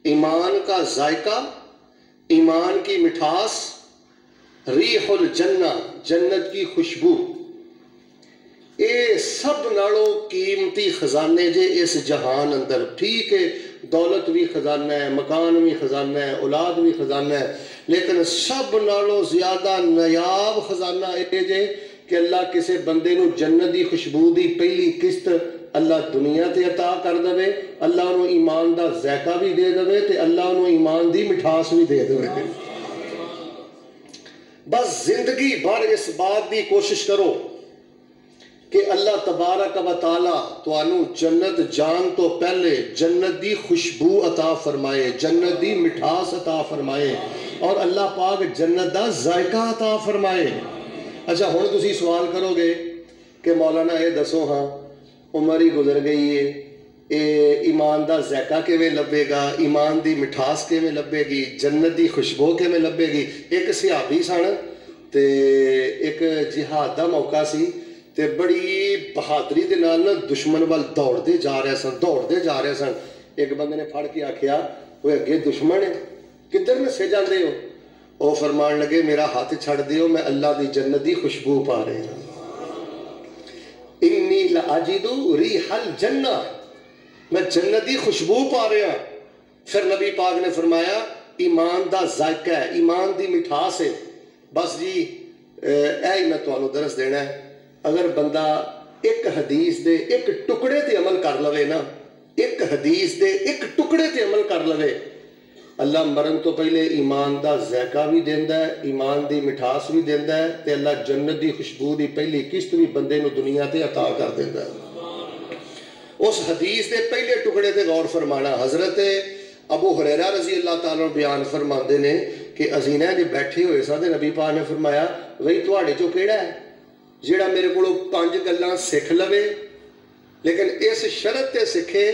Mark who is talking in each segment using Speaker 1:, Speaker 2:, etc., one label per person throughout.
Speaker 1: ایمان کا ذائقہ، ایمان کی مٹھاس، ریح الجنہ جنت کی خوشبو، اے سب نالوں قیمتی خزانے جے اس جہان اندر. ٹھیک ہے دولت بھی خزانہ ہے، مکان بھی خزانہ ہے، اولاد بھی خزانہ ہے، لیکن سب نالوں زیادہ نایاب خزانہ اے جے کہ اللہ کسے بندے نو جنت دی خوشبو دی پہلی قسط اللہ دنیا تے عطا کر دے، اللہ انہوں ایمان دا ذائقہ بھی دے دے تے اللہ انہوں ایمان دی مٹھاس بھی دے دے. بس زندگی بھر اس بات دی کوشش کرو کہ اللہ تبارک و تعالی توانو جنت جان تو پہلے جنت دی خوشبو عطا فرمائے، جنت دی مٹھاس عطا فرمائے، اور اللہ پاک جنت دا ذائقہ عطا فرمائے. اچھا ہن تسی سوال کرو گے کہ مولانا اے دسو ہاں عمر ہی گزر گئی ہے، اے ایمان دا ذائقہ کیویں لبے گا، ایمان دی مٹھاس کیویں لبے گی، جنت دی خوشبو کیویں لبے گی. ایک صحابی سن تے ایک جہاد دا موقع سی تے بڑی بہادری دے نال دشمن وال دوڑدے جا رہے سن. ایک بندے نے پھڑ کے آکھیا وہ اگے دشمن ہے کدھر نسے جاندے ہو؟ وہ فرمان لگے میرا ہاتھ چھڑ دیو میں اللہ دی جنت دی خوشبو پا رہے ہیں. انی لاجد ریح الجنہ، میں جنت دی خوشبو پا رہا. پھر نبی پاک نے فرمایا ایمان دا ذائقہ ہے، ایمان دی مٹھاس ہے. بس جی اے ہی میں تمہیں درس دینا ہے. اگر بندہ ایک حدیث دے ایک ٹکڑے تے عمل کر لوے نا، ایک حدیث دے ایک ٹکڑے تے عمل کر لوے، اللہ مرن تو پہلے ایمان دا ذائقہ بھی دیندا ہے، ایمان دی مٹھاس بھی دیندا ہے، تے اللہ جنت دی خوشبو دی پہلی قسط بھی بندے نو دنیا تے عطا کر دیندا ہے. اس حدیث دے پہلے ٹکڑے تے غور فرمانا. حضرت ابو ہریرہ رضی اللہ تعالیٰ بیان فرماندے نے کہ اسی نے جب بیٹھے ہوئے سا تے نبی پاک نے فرمایا وہی تواڈے چوں کیڑا ہے جیڑا میرے کو 5 گلاں سکھ لوے، لیکن اس شرط تے سکھے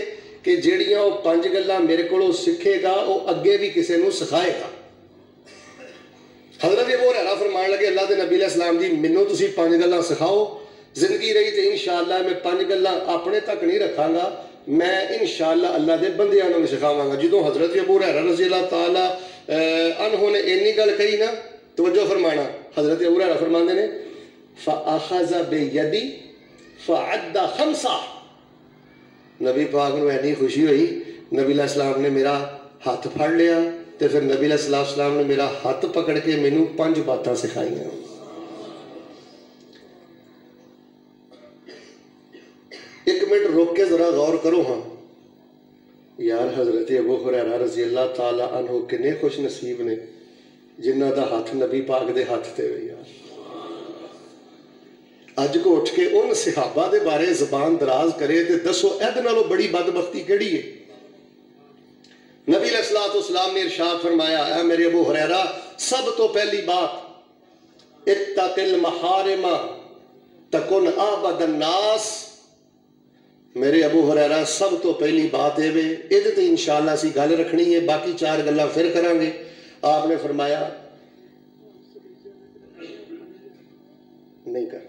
Speaker 1: کہ جیڑیاں وہ 5 گلاں میرے کو سکھے گا وہ اگے بھی کسے نو سکھائے گا. حضرت ابو ہریرہ فرمان لگے اللہ دے نبی علیہ السلام جی منو تسی 5 گلاں سکھاؤ، زندگی رہی تے انشاءاللہ میں 5 گلاں اپنے تک نہیں رکھاں گا، میں انشاءاللہ اللہ دے بندیاں نو سکھاواں گا. جدوں حضرت ابو ہریرہ رضی اللہ تعالی عنہ نے اینی گل کہی نا، توجہ فرمانا، حضرت ابو ہریرہ فرماندے نے فَأَخَذَ بِيَدِي فَعَدَّ 5. نبی پاک نو اینی خوشی ہوئی، نبی علیہ السلام نے میرا ہاتھ پھڑ لیا تے پھر نبی علیہ السلام نے میرا ہاتھ پکڑ کے مینوں 5 باتاں سکھائیاں. ایک منٹ روک کے ذرا غور کرو ہاں یار، حضرت ابو ہریرہ رضی اللہ تعالی عنہ کنے خوش نصیب نے جنہ دا ہاتھ نبی پاک دے ہاتھ تے ہوئی. یار اج کو اٹھ کے ان صحابہ دے بارے زبان دراز کرے تے دسو اید نالوں بڑی بدبختی کیڑی ہے؟ نبی علیہ السلام نے ارشاد فرمایا اے میرے ابو ہریرہ سب تو پہلی بات اتق المحارم تکن اعبد الناس. میرے ابو ہریرہ سب تو پہلی بات ہے یہ تے انشاءاللہ اسی گل رکھنی ہے، باقی 4 گلاں پھر کریں گے. آپ نے فرمایا نہیں کرنا.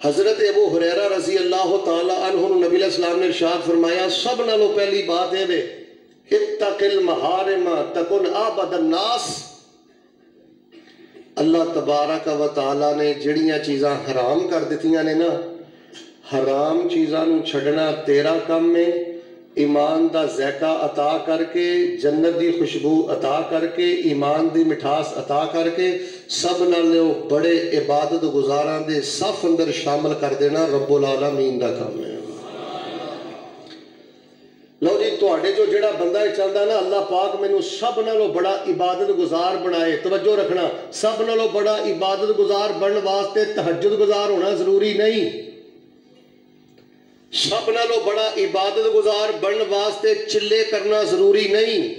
Speaker 1: حضرت ابو ہریرہ رضی اللہ تعالی عنہ نبی علیہ السلام نے ارشاد فرمایا سب نالوں پہلی بات ہے اتق المحارم تکن اعبد الناس. اللہ تبارک و تعالی نے جڑیاں چیزاں حرام کر دیتیاں نے نا، حرام چیزاں نو چھڑنا تیرا کم ہے. ایمان دا ذائقہ عطا کر کے، جنت دی خوشبو عطا کر کے، ایمان دی مٹھاس عطا کر کے سب نالوں بڑے عبادت گزاراں دے صف اندر شامل کر دینا رب العالمین دا کام ہے. لو جی تواڈے جو جڑا بندہ چاہتا نا اللہ پاک مینوں سب نالوں بڑا عبادت گزار بنائے، توجہ رکھنا، سب نالوں بڑا عبادت گزار بننے واسطے تہجد گزار ہونا ضروری نہیں، سب نالوں بڑا عبادت گزار بننے واسطے چلے کرنا ضروری نہیں،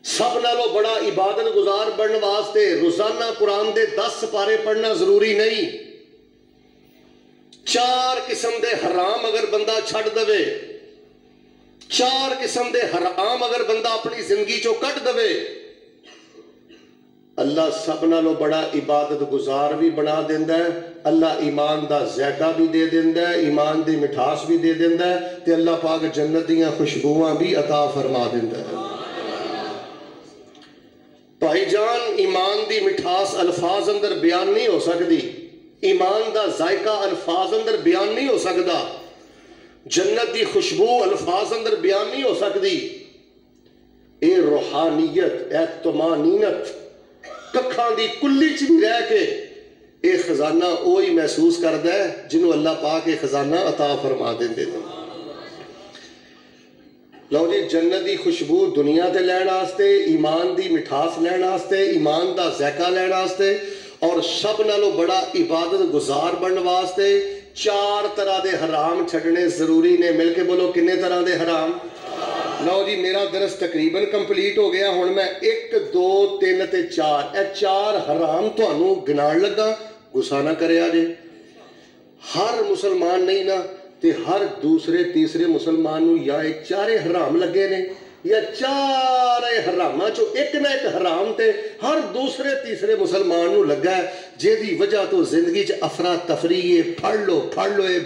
Speaker 1: سب نالوں بڑا عبادت گزار بننے واسطے روزانہ قرآن دے 10 سپارے پڑھنا ضروری نہیں. 4 قسم دے حرام اگر بندہ چھڑ دے، 4 قسم دے حرام اگر بندہ اپنی زندگی چو کٹ دے، اللہ سب نالوں بڑا عبادت گزار بھی بنا دیندہ ہے، اللہ ایمان دا ذائقہ بھی دے دیندہ ہے، ایمان دی مٹھاس بھی دے دیندہ ہے، تے اللہ پاک جنت دیاں خوشبوواں بھی عطا فرما دیندہ ہے۔ بھائی جان، ایمان دی مٹھاس الفاظ اندر بیان نہیں ہو سکتی، ایمان دا ذائقہ الفاظ اندر بیان نہیں ہو سکتا، جنت دی خوشبو الفاظ اندر بیان نہیں ہو سکتی۔ اے روحانیت، اے طمانینت ککھاں دی کلی چ بھی رہ کے اے خزانہ وہی محسوس کردا ہے جنہوں اللہ پاک اے خزانہ عطا فرما دیندے نے۔ لو جی، جنت دی خوشبو دنیا تے لین واسطے، ایمان دی مٹھاس لین واسطے، ایمان دا ذائقہ لین واسطے اور سب نالوں بڑا عبادت گزار بننے واسطے 4 طرح دے حرام چھڈنے ضروری نے۔ مل کے بولو، کنے طرح دے حرام؟ لو جی، میرا درس تقریباً کمپلیٹ ہو گیا، ہن میں 1 2 3 تے 4 اے 4 حرام تھانوں گنان لگا، غصہ نہ کرے آجے۔ ہر مسلمان نہیں نا تے ہر دوسرے تیسرے مسلمان نو یا ایک 4 حرام لگے نے، یا 4 حراماں چو ایک نہ ایک حرام تے ہر دوسرے تیسرے مسلمان نو لگا ہے، جے دی وجہ تو زندگی چ افراتفری ہے، پڑھ لو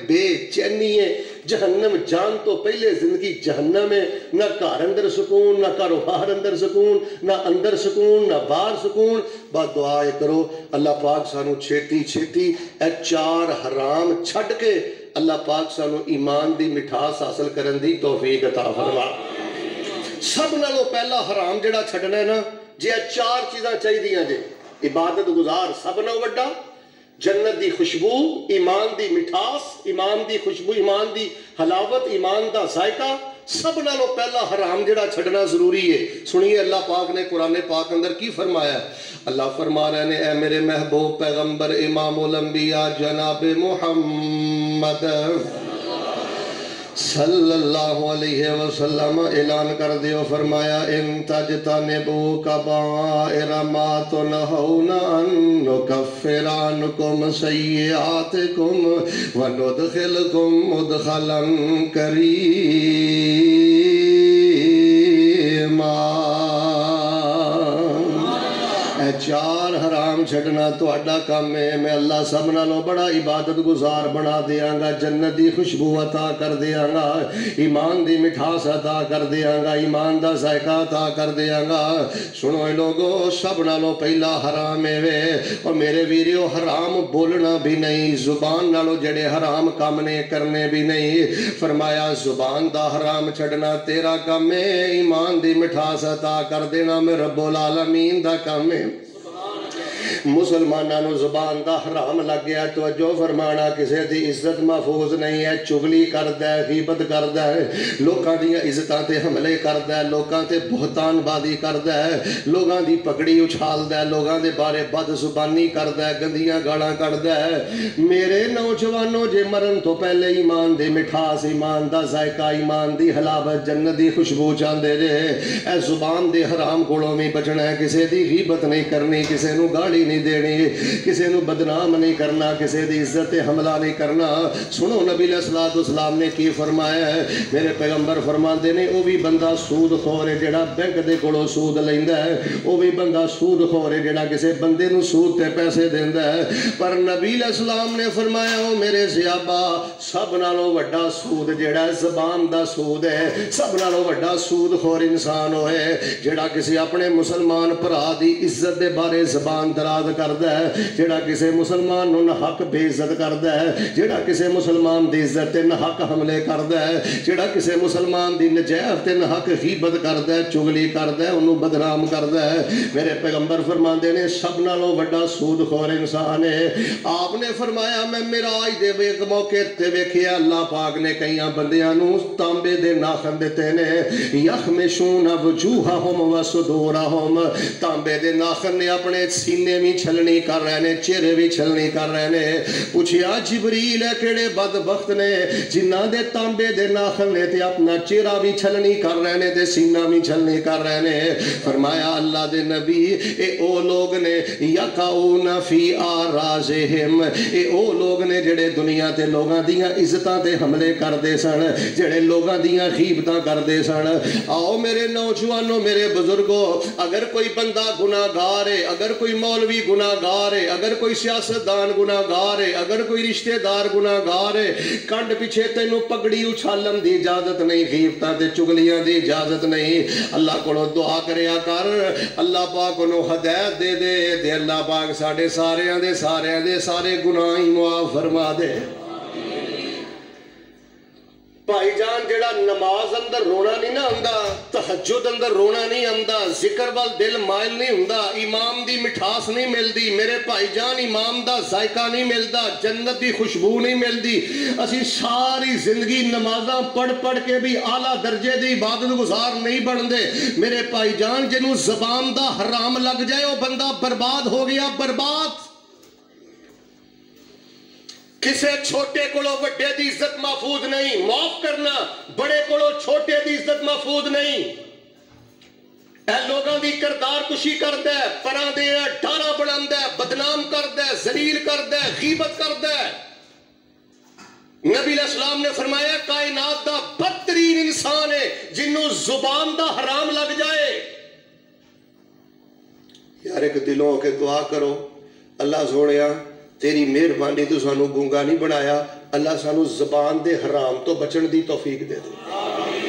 Speaker 1: بے چینی ہے، جہنم جان تو پہلے زندگی جہنم ہے، نہ گھر اندر سکون، نہ کاروبار اندر سکون، نہ اندر سکون، نہ باہر سکون۔ بس دعا کرو اللہ پاک سانو چھیتی چھیتی اے 4 حرام چھڈ کے اللہ پاک سانو ایمان دی مٹھاس حاصل کرن دی توفیق عطا فرما۔ سب نالوں پہلا حرام جڑا چھڈنا ہے نا جی، 4 چیزاں چاہیے جی۔ عبادت گزار سب نالوں وڈا، جنت دی خوشبو، ایمان دی مٹھاس، ایمان دی خوشبو، ایمان دی حلاوت، ایمان دا ذائقہ، سب نالوں پہلا حرام جڑا چھڈنا ضروری ہے۔ سنیے اللہ پاک نے قرآن پاک اندر کی فرمایا ہے۔ اللہ فرما رہے ہیں، اے میرے محبوب پیغمبر امام الانبیاء جناب محمد صلی اللہ علیہ وسلم اعلان کر دیو، فرمایا ان تجتنبوا کبائر ما تنہون عنہ نکفر عنکم سیئاتکم وندخلکم مدخلا کریما۔ اے 4 حرام چھڈنا تہاڈا کام ہے، میں اللہ سب نالوں بڑا عبادت گزار بنا دیاں گا، جنت دی خوشبو عطا کر دیاں گا، ایمان دی مٹھاس عطا کر دیاں گا، ایمان دا ذائقہ عطا کر دیاں گا۔ سنو اے لوگو، سب نالوں پہلا حرام ہے وے، اور میرے ویریو حرام بولنا بھی نہیں، زبان نالوں جڑے حرام کام نے کرنے بھی نہیں۔ فرمایا زبان دا حرام چھڈنا تیرا کام ہے، ایمان دی مٹھاس عطا کر دینا میں رب العالمین دا کام ہے۔ مسلمانوں زبان دا حرام لگ گیا، توجہ فرمانا، کسے دی عزت محفوظ نہیں ہے، چغلی کردا ہے، غیبت کردا ہے، لوکاں دیاں عزتاں تے حملے کردا ہے، لوکاں تے بہتان بازی کردا ہے، لوگاں دی پگڑی اچھالدا ہے، لوگاں دے بارے بد زبانی کردا ہے، گندیاں گالاں کڈدا ہے۔ میرے نوجوانوں، جے مرن تو پہلے ایمان دی مٹھاس، ایمان دا ذائقہ، ایمان دی حلاوت، جنت دی خوشبو چاہندے جے، اے زبان دے حرام کولوں بھی بچنا ہے، کسے دی غیبت نہیں کرنی، کسے نو گالی نہیں دینی، کسے نو بدنام نہیں کرنا، کسے دی عزت حملہ نہیں کرنا۔ سنو نبی علیہ السلام نے کی فرمایا ہے، میرے پیغمبر فرماندے نے، او بھی بندہ سود خور ہے جڑا بینک دے کولوں سود لیندا ہے، او بھی بندہ سود خور ہے جڑا کسے بندے نو سود تے پیسے دیندا ہے۔ پر نبی علیہ السلام نے فرمایا، او میرے صحابہ، سب نالوں وڈا سود جڑا زبان دا سود ہے، سب نالوں وڈا سود خور انسان ہوئے جڑا کسی اپنے مسلمان بھرا دی عزت دے بارے زبان دراز کردا ہے، جڑا کسی مسلمان نو نہ حق بے عزت کردا ہے، جڑا کسی مسلمان دی عزت تے نہ حق حملے کردا ہے، جڑا کسی مسلمان دی نجائز تے نہ حق غیبت کردا ہے، چغلی کردا ہے، انہوں بدنام کردا ہے۔ میرے پیغمبر فرماندے نے سب نالوں وڈا سود خور انسان ہے۔ آپ نے فرمایا، میں معراج دے ایک موقع تے ویکھیا، اللہ پاک نے کئیاں بندیاں نو تانبے دے ناخن دتے نے، یخمشون وجوہہم وصدورہم، تانبے دے ناخن نے اپنے سینے بھی چھلنی کر رہے نے چہرے بھی چھلنی کر رہے نے پوچھیا جبریل ہے کیڑے بدبخت نے جنہ دے تانبے دے ناخن نے تے اپنا چہرہ بھی چھلنی کر رہے نے تے سینہ بھی چھلنی کر رہے نے فرمایا اللہ دے نبی اے او لوگ نے یقعون فی آرازہم اے او لوگ نے جڑے دنیا تے لوگاں دیاں عزتاں تے حملے کر دے سن جڑے لوگاں دیاں غیبتاں کر دے سن آؤ میرے نوجوانوں میرے بزرگوں اگر کوئی بندہ گناہگار ہے اگر کوئی مولوی گناہگار ہے اگر کوئی سیاستدان گناہگار ہے اگر کوئی رشتہ دار گناہگار ہے کنڈ پیچھے تینوں پگڑی اچھالن دی اجازت نہیں غیبتاں تے چگلیاں دی اجازت نہیں اللہ کو دعا کریا کر اللہ پاک انہوں ہدایت دے دے دے اللہ پاک ساڑھے سارے گناہ ہی معاف فرما دے بھائی جان جڑا نماز اندر رونا نہیں نہ ہوندا تہجد اندر رونا نہیں ہوندا ذکر وال دل مائل نہیں ہوندا امام دی مٹھاس نہیں ملدی میرے بھائی جان امام دا ذائقہ نہیں ملدا جنت دی خوشبو نہیں ملدی اسی ساری زندگی نمازاں پڑھ کے بھی اعلیٰ درجے دی عبادت گزار نہیں بندے میرے بھائی جان جنوں زبان دا حرام لگ جائے وہ بندہ برباد ہو گیا برباد کسے چھوٹے کولو وڈے دی عزت محفوظ نہیں معاف کرنا بڑے کولو چھوٹے دی عزت محفوظ نہیں اے لوگاں دی کردار کشی کردہ ہے پران دے ڈارا بڑھاندہ ہے بدنام کردہ ہے ذلیل کردہ ہے غیبت کردہ ہے نبی علیہ السلام نے فرمایا کائنات دا بدترین انسان ہے جنہوں زبان دا حرام لگ جائے یار ایک دلوں کے دعا کرو اللہ سوڑیا تیری مہربانی تو سانو گونگا نہیں بنایا اللہ سانو زبان دے حرام تو بچن دی توفیق دے دے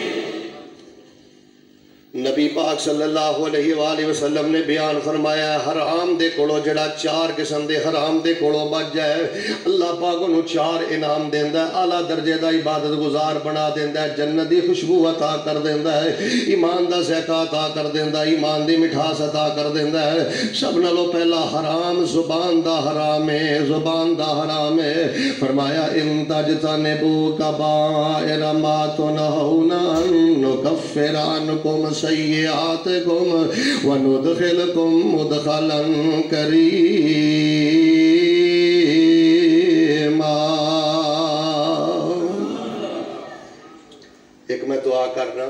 Speaker 1: نبی پاک صلی اللہ علیہ وآلہ وسلم نے بیان فرمایا حرام دے کولو جڑا چار قسم دے حرام دے کولو بچ جائے اللہ پاک انہوں چار انعام دیندہ ہے اعلیٰ درجے دا عبادت گزار بنا دیندہ ہے جنت دی خوشبو عطا کر دیندہ ہے ایمان دا ذائقہ عطا کر دیندہ ہے ایمان دی مٹھاس عطا کر دیندہ ہے سب نالو پہلا حرام زبان دا حرام ہے زبان دا حرام ہے فرمایا ان تجتنبو کبائر ما تنہون نکفر عنکم سیئاتکم وندخلکم مدخلا کریما ایک میں دعا کرنا